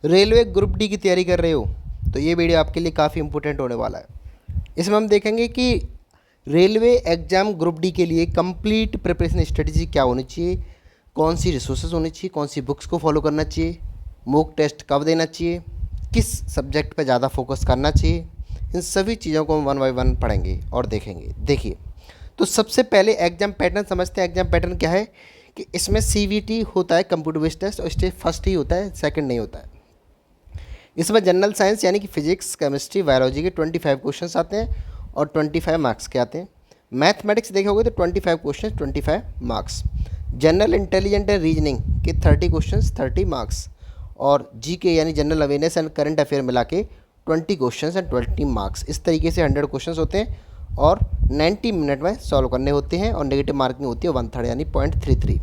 Railway group D की तैयारी कर रहे हो तो ये वीडियो आपके लिए काफ़ी इंपॉर्टेंट होने वाला है। इसमें हम देखेंगे कि रेलवे एग्ज़ाम ग्रुप डी के लिए कंप्लीट प्रिपरेशन स्ट्रेटजी क्या होनी चाहिए, कौन सी रिसोर्सेज होनी चाहिए, कौन सी बुक्स को फॉलो करना चाहिए, मॉक टेस्ट कब देना चाहिए, किस सब्जेक्ट पर ज़्यादा फोकस करना चाहिए। इन सभी चीज़ों को हम वन बाय वन पढ़ेंगे और देखेंगे। देखिए, तो सबसे पहले एग्जाम पैटर्न समझते हैं। एग्जाम पैटर्न क्या है कि इसमें सीवीटी होता है, कंप्यूटर बेस्ड टेस्ट, और स्टेज फर्स्ट ही होता है, सेकंड नहीं होता है। इसमें जनरल साइंस यानी कि फिजिक्स, केमिस्ट्री, बायोलॉजी के 25 क्वेश्चन आते हैं और 25 मार्क्स के आते हैं। मैथमेटिक्स देखोगे तो 25 question 25 marks. General intelligent and reasoning के 30 क्वेश्चन 30 मार्क्स। और जीके यानी general awareness and current affair मिला के 20 क्वेश्चन एंड 20 मार्क्स। इस तरीके से 100 क्वेश्चन होते हैं और 90 मिनट में सॉल्व करने होते हैं और नेगेटिव मार्किंग होती है 1/3 यानी 0.33।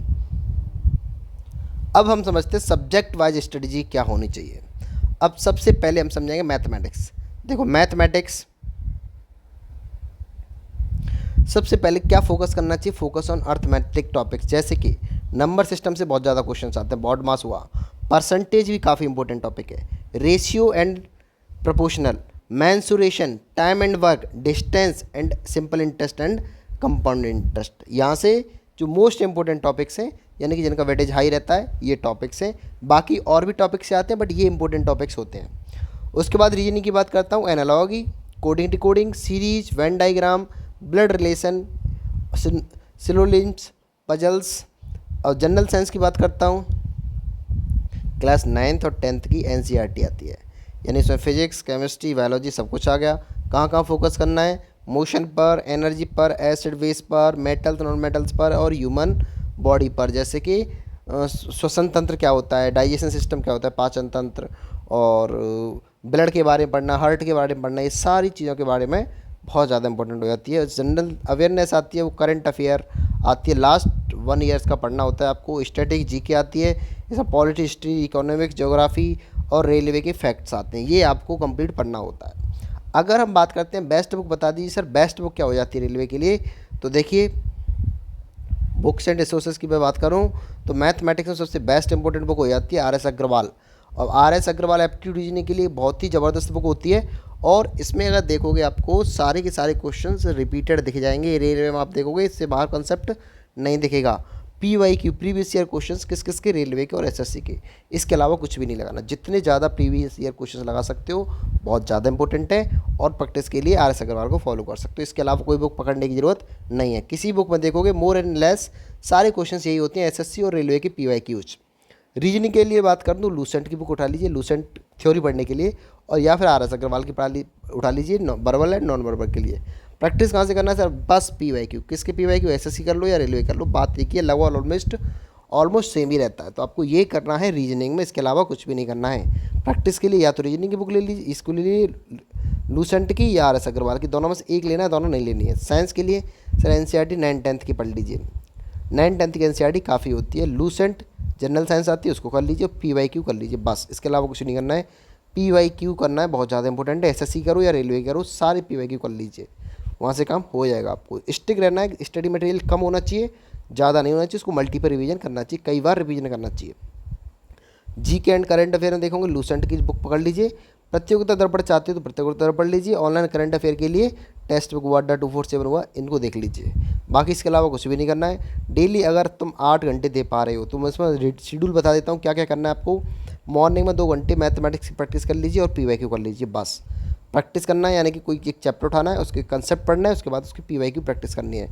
अब हम समझते हैं सब्जेक्ट वाइज स्ट्रेटजी क्या होनी चाहिए। अब सबसे पहले हम समझेंगे मैथमेटिक्स। देखो, मैथमेटिक्स सबसे पहले क्या फोकस करना चाहिए, फोकस ऑन अर्थमेटिक टॉपिक्स, जैसे कि नंबर सिस्टम से बहुत ज़्यादा क्वेश्चंस आते हैं, बॉड मास हुआ, परसेंटेज भी काफ़ी इंपॉर्टेंट टॉपिक है, ratio and proportional, mensuration, time and work, distance and simple interest and compound interest. यहाँ से जो मोस्ट इंपॉर्टेंट टॉपिक्स हैं यानी कि जिनका वेटेज हाई रहता है, ये टॉपिक्स हैं। बाकी और भी टॉपिक्स से आते हैं बट ये इंपॉर्टेंट टॉपिक्स होते हैं। उसके बाद रीजनिंग की बात करता हूँ, analogy, coding decoding, series, Venn diagram, blood relation, syllogisms, puzzles. और जनरल साइंस की बात करता हूँ, क्लास 9th और 10th की एनसीईआरटी आती है, यानी इसमें फिजिक्स, केमिस्ट्री, बायोलॉजी सब कुछ आ गया। कहाँ कहाँ फोकस करना है, मोशन पर, एनर्जी पर, एसिड बेस पर, मेटल्स नॉन मेटल्स पर और ह्यूमन बॉडी पर, जैसे कि श्वसन तंत्र क्या होता है, डाइजेशन सिस्टम क्या होता है, पाचन तंत्र, और ब्लड के बारे में पढ़ना, हार्ट के बारे में पढ़ना, ये सारी चीज़ों के बारे में बहुत ज़्यादा इंपॉर्टेंट हो जाती है। जनरल अवेयरनेस आती है, वो करंट अफेयर आती है, लास्ट 1 ईयर्स का पढ़ना होता है आपको। स्टैटिक जीके आती है, इसमें पॉलिटी, हिस्ट्री, इकोनॉमिक्स, ज्योग्राफी और रेलवे के फैक्ट्स आते हैं, ये आपको कंप्लीट पढ़ना होता है। अगर हम बात करते हैं बेस्ट बुक, बता दीजिए सर बेस्ट बुक क्या हो जाती है रेलवे के लिए। तो देखिए, बुक्स एंड रिसोर्सेज की मैं बात करूं तो मैथमेटिक्स में सबसे बेस्ट इंपॉर्टेंट बुक हो जाती है आर एस अग्रवाल। और R S Agarwal aptitude reasoning के लिए बहुत ही ज़बरदस्त बुक होती है। और इसमें अगर देखोगे आपको सारे के सारे क्वेश्चंस रिपीटेड दिख जाएंगे। रेलवे में आप देखोगे इससे बाहर कॉन्सेप्ट नहीं दिखेगा। PYQ प्रीवियस ईयर क्वेश्चंस किस किस के, रेलवे के और एसएससी के, इसके अलावा कुछ भी नहीं लगाना। जितने ज़्यादा प्रीवियस ईयर क्वेश्चंस लगा सकते हो बहुत ज़्यादा इंपॉर्टेंट है, और प्रैक्टिस के लिए आर एस अग्रवाल को फॉलो कर सकते हो। इसके अलावा कोई बुक पकड़ने की ज़रूरत नहीं है। किसी बुक में देखोगे मोर एंड लेस सारे क्वेश्चंस यही होते हैं, एसएससी और रेलवे के PYQs। रीजनिंग के लिए बात कर दूँ, लूसेंट की बुक उठा लीजिए, लूसेंट थ्योरी पढ़ने के लिए, और या फिर आर एस अग्रवाल की उठा लीजिए वर्बल एंड नॉन वर्बल के लिए। प्रैक्टिस कहाँ से करना है सर, बस PYQ। किसके PYQ, एसएससी कर लो या रेलवे कर लो, बात एक ही है, लगभग ऑलमोस्ट सेम ही रहता है। तो आपको ये करना है रीजनिंग में, इसके अलावा कुछ भी नहीं करना है। प्रैक्टिस के लिए या तो रीजनिंग की बुक ले लीजिए, इसको ले लीजिए लूसेंट की या आर एस अग्रवाल की, दोनों में से एक लेना है, दोनों नहीं लेनी है। साइंस के लिए सर एनसीईआरटी 9th 10th की पढ़ लीजिए, 9th 10th की एनसीईआरटी काफ़ी होती है। लूसेंट जनरल साइंस आती है, उसको कर लीजिए, PYQ कर लीजिए, बस इसके अलावा कुछ नहीं करना है। PYQ करना है, बहुत ज़्यादा इंपॉर्टेंट है। एसएससी करो या रेलवे करो, सारे PYQ कर लीजिए, वहाँ से काम हो जाएगा। आपको स्टिक रहना है, स्टडी मटेरियल कम होना चाहिए, ज़्यादा नहीं होना चाहिए, उसको मल्टीपल रिवीजन करना चाहिए, कई बार रिवीजन करना चाहिए। जीके एंड करंट अफेयर में देखोगे लूसेंट की बुक पकड़ लीजिए। प्रतियोगिता दर्पण चाहते हो तो प्रतियोगिता दर्पण लीजिए। ऑनलाइन करंट अफेयर के लिए टेक्स्ट बुक वाडा 247 हुआ, इनको देख लीजिए। बाकी इसके अलावा कुछ भी नहीं करना है। डेली अगर तुम 8 घंटे दे पा रहे हो तो मैं इसमें शेड्यूल बता देता हूँ क्या क्या करना है आपको। मॉर्निंग में 2 घंटे मैथमेटिक्स की प्रैक्टिस कर लीजिए और PYQ कर लीजिए, बस प्रैक्टिस करना है, यानी कि कोई एक चैप्टर उठाना है, उसके कंसेप्ट पढ़ना है, उसके बाद उसकी PYQ प्रैक्टिस करनी है।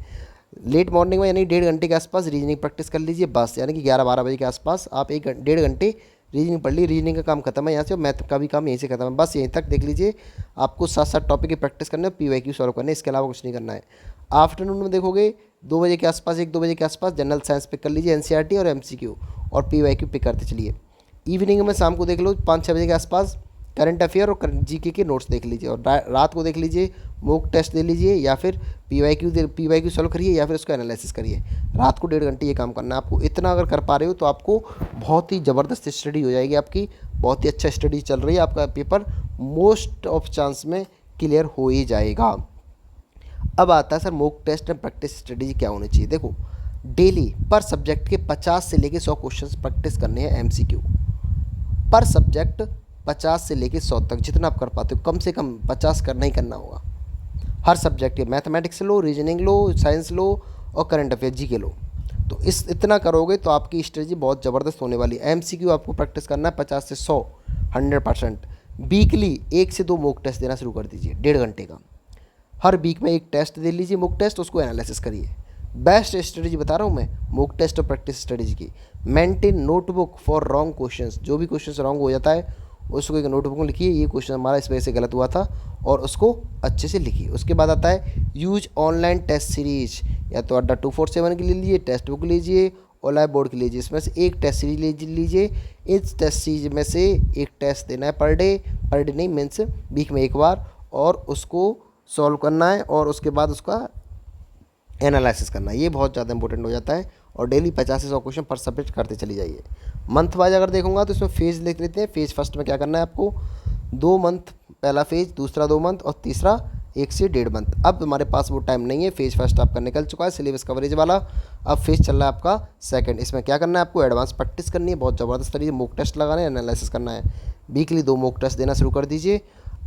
लेट मॉर्निंग में यानी 1.5 घंटे के आसपास रीजनिंग प्रैक्टिस कर लीजिए, बस यानी कि 11-12 बजे के आसपास आप 1-1.5 घंटे रीजनिंग पढ़ ली, रीजनिंग का काम खत्म है यहाँ से, और मैथ का भी काम यहीं से खत्म है, बस यहीं तक देख लीजिए। आपको 7-7 टॉपिक की प्रैक्टिस करना है, PYQ सॉल्व करना है, इसके अलावा कुछ नहीं करना है। आफ्टरनून में देखोगे 2 बजे के आसपास, 1-2 बजे के आसपास जनरल साइंस पिक कर लीजिए, एनसीईआरटी और MCQ, और PYQ पिक करते चलिए। इवनिंग में शाम को देख लो 5-6 बजे के आसपास करंट अफेयर और जीके के नोट्स देख लीजिए, और रात को देख लीजिए मॉक टेस्ट दे लीजिए, या फिर PYQ सॉल्व करिए, या फिर उसका एनालिसिस करिए। रात को 1.5 घंटे ये काम करना है आपको। इतना अगर कर पा रहे हो तो आपको बहुत ही ज़बरदस्त स्टडी हो जाएगी आपकी, बहुत ही अच्छा स्टडी चल रही है, आपका पेपर मोस्ट ऑफ चांस में क्लियर हो ही जाएगा। अब आता है sir mock test and practice strategy क्या होनी चाहिए। देखो, डेली पर सब्जेक्ट के 50 से लेके 100 क्वेश्चंस प्रैक्टिस करने हैं, MCQ। पर सब्जेक्ट 50 से लेके 100 तक जितना आप कर पाते हो, कम से कम 50 करना ही करना होगा हर सब्जेक्ट। मैथमेटिक्स लो, रीजनिंग लो, साइंस लो और करंट अफेयर जी के लो। तो इस इतना करोगे तो आपकी स्ट्रेटजी बहुत ज़बरदस्त होने वाली है। MCQ आपको प्रैक्टिस करना है 50 से 100, 100%। वीकली 1 से 2 मॉक टेस्ट देना शुरू कर दीजिए, 1.5 घंटे का। हर वीक में एक टेस्ट दे लीजिए, मॉक टेस्ट, उसको एनालिसिस करिए। बेस्ट स्ट्रेटजी बता रहा हूँ मैं मॉक टेस्ट और प्रैक्टिस स्ट्रेटजी की। Maintain notebook for wrong questions, जो भी क्वेश्चन रॉन्ग हो जाता है उसको एक नोटबुक में लिखिए, ये क्वेश्चन हमारा इस वजह से गलत हुआ था, और उसको अच्छे से लिखिए। उसके बाद आता है यूज ऑनलाइन टेस्ट सीरीज, या तो अड्डा 247 की ले लीजिए, टेस्ट बुक लीजिए, ओला बोर्ड की लीजिए। इसमें से एक टेस्ट सीरीज लीजिए। इस टेस्ट सीरीज में से एक टेस्ट देना है पर डे नहीं मीन्स वीक में एक बार, और उसको सॉल्व करना है, और उसके बाद उसका एनालिसिस करना है। ये बहुत ज़्यादा इंपॉर्टेंट हो जाता है, और डेली 50 से 100 क्वेश्चन पर सब्जेक्ट करते चली जाइए। मंथ वाइज अगर देखूंगा तो इसमें फेज देख लेते हैं। फेज फर्स्ट में क्या करना है आपको, 2 मंथ पहला फेज, दूसरा 2 मंथ और तीसरा 1 से 1.5 मंथ। अब हमारे पास वो टाइम नहीं है, फेज फर्स्ट आपका निकल चुका है सिलेबस कवरेज वाला। अब फेज चल रहा है आपका सेकंड। इसमें क्या करना है आपको, एडवांस प्रैक्टिस करनी है बहुत ज़बरदस्त तरीके, मॉक टेस्ट लगाना है, एनालिसिस करना है। वीकली 2 मॉक टेस्ट देना शुरू कर दीजिए।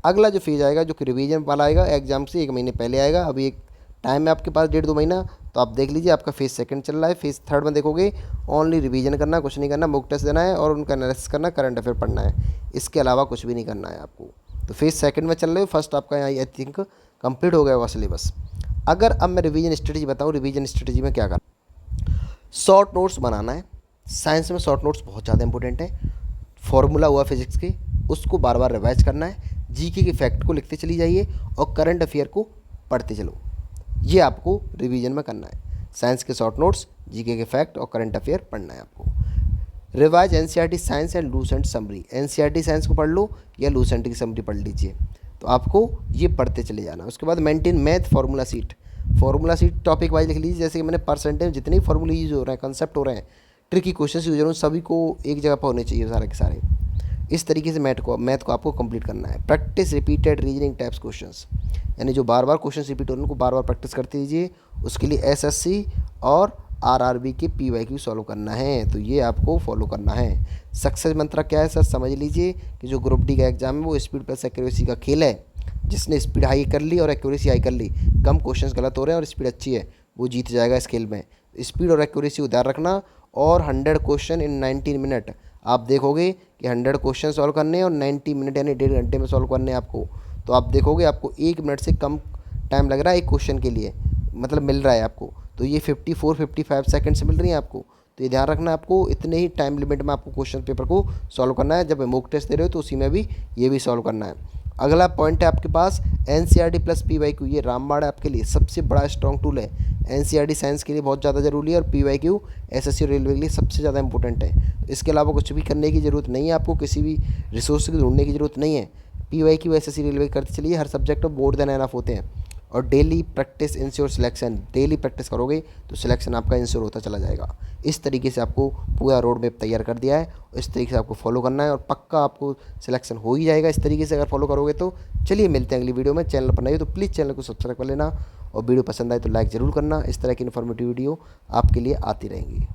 अगला जो फेज आएगा, जो कि रिवीजन वाला आएगा, एग्जाम से 1 महीने पहले आएगा। अभी एक टाइम है आपके पास 1.5-2 महीना, तो आप देख लीजिए। आपका फेज सेकंड चल रहा है। फेज थर्ड में देखोगे ओनली रिवीजन करना, कुछ नहीं करना, मॉक टेस्ट देना है और उनका एनालिसिस करना, करंट अफेयर पढ़ना है, इसके अलावा कुछ भी नहीं करना है आपको। तो फेज सेकंड में चल रहे हो, फर्स्ट आपका यहाँ आई थिंक कंप्लीट हो गया होगा सिलेबस। अगर अब मैं रिवीजन स्ट्रेटजी बताऊँ, रिवीजन स्ट्रेटजी में क्या करना, शॉर्ट नोट्स बनाना है। साइंस में शॉर्ट नोट्स बहुत ज़्यादा इंपॉर्टेंट है। फॉर्मूला हुआ फिजिक्स के, उसको बार बार रिवाइज करना है। जीके के फैक्ट को लिखते चली जाइए और करंट अफेयर को पढ़ते चलो। ये आपको रिवीजन में करना है। साइंस के शॉर्ट नोट्स, जीके के फैक्ट और करंट अफेयर पढ़ना है आपको। Revise NCERT science and Lucent summary, NCERT science को पढ़ लो या लूसेंट की समरी पढ़ लीजिए। तो आपको ये पढ़ते चले जाना। उसके बाद maintain math formula seat, formula seat topic wise लिख लीजिए। जैसे कि मैंने परसेंटेज जितने फार्मूले यूज हो रहे हैं, कंसेप्ट हो रहे हैं, ट्रिकी क्वेश्चन यूज हो रहे हैं, सभी को एक जगह पर होने चाहिए सारे के सारे। इस तरीके से मैथ को आपको कंप्लीट करना है। Practice repeated reasoning types questions, यानी जो बार बार क्वेश्चन रिपीट हो रहे हैं उनको बार बार प्रैक्टिस करते रहिए। उसके लिए एसएससी और आरआरबी के पीवाईक्यू सॉल्व करना है, तो ये आपको फॉलो करना है। सक्सेस मंत्र क्या है सर, समझ लीजिए कि जो ग्रुप डी का एग्जाम है वो स्पीड प्लस एक्यूरेसी का खेल है। जिसने स्पीड हाई कर ली और एक्यूरेसी हाई कर ली, कम क्वेश्चंस गलत हो रहे हैं और स्पीड अच्छी है, वो जीत जाएगा इस खेल में। स्पीड और एक्यूरेसी उधार रखना, और 100 क्वेश्चन इन 19 मिनट। आप देखोगे कि 100 क्वेश्चन सॉल्व करने हैं और 90 मिनट यानी 1.5 घंटे में सॉल्व करने हैं आपको। तो आप देखोगे आपको 1 मिनट से कम टाइम लग रहा है एक क्वेश्चन के लिए, मतलब मिल रहा है आपको। तो ये 54-55 सेकंड से मिल रही है आपको। तो ये ध्यान रखना, आपको इतने ही टाइम लिमिट में आपको क्वेश्चन पेपर को सॉल्व करना है। जब मॉक टेस्ट दे रहे हो तो उसी में भी ये भी सॉल्व करना है। अगला पॉइंट है आपके पास एनसीईआरटी प्लस पीवाईक्यू। ये रामबाण है आपके लिए सबसे बड़ा स्ट्रॉन्ग टूल है। एनसीईआरटी साइंस के लिए बहुत ज़्यादा ज़रूरी है, और पीवाईक्यू एसएससी और रेलवे के लिए सबसे ज़्यादा इंपॉर्टेंट है। इसके अलावा कुछ भी करने की ज़रूरत नहीं है आपको, किसी भी रिसोर्स की ढूंढने की ज़रूरत नहीं है। पीवाईक्यू एसएससी रेलवे करते चलिए, हर सब्जेक्ट में मोर देन एनफ होते हैं। और daily practice ensure selection, daily practice करोगे तो सिलेक्शन आपका इंश्योर होता चला जाएगा। इस तरीके से आपको पूरा रोड मैप तैयार कर दिया है, इस तरीके से आपको फॉलो करना है और पक्का आपको सिलेक्शन हो ही जाएगा इस तरीके से अगर फॉलो करोगे तो। चलिए मिलते हैं अगली वीडियो में। चैनल पर नए हो तो प्लीज़ चैनल को सब्सक्राइब कर लेना, और वीडियो पसंद आए तो लाइक ज़रूर करना। इस तरह की इन्फॉर्मेटिव वीडियो आपके लिए आती रहेंगी।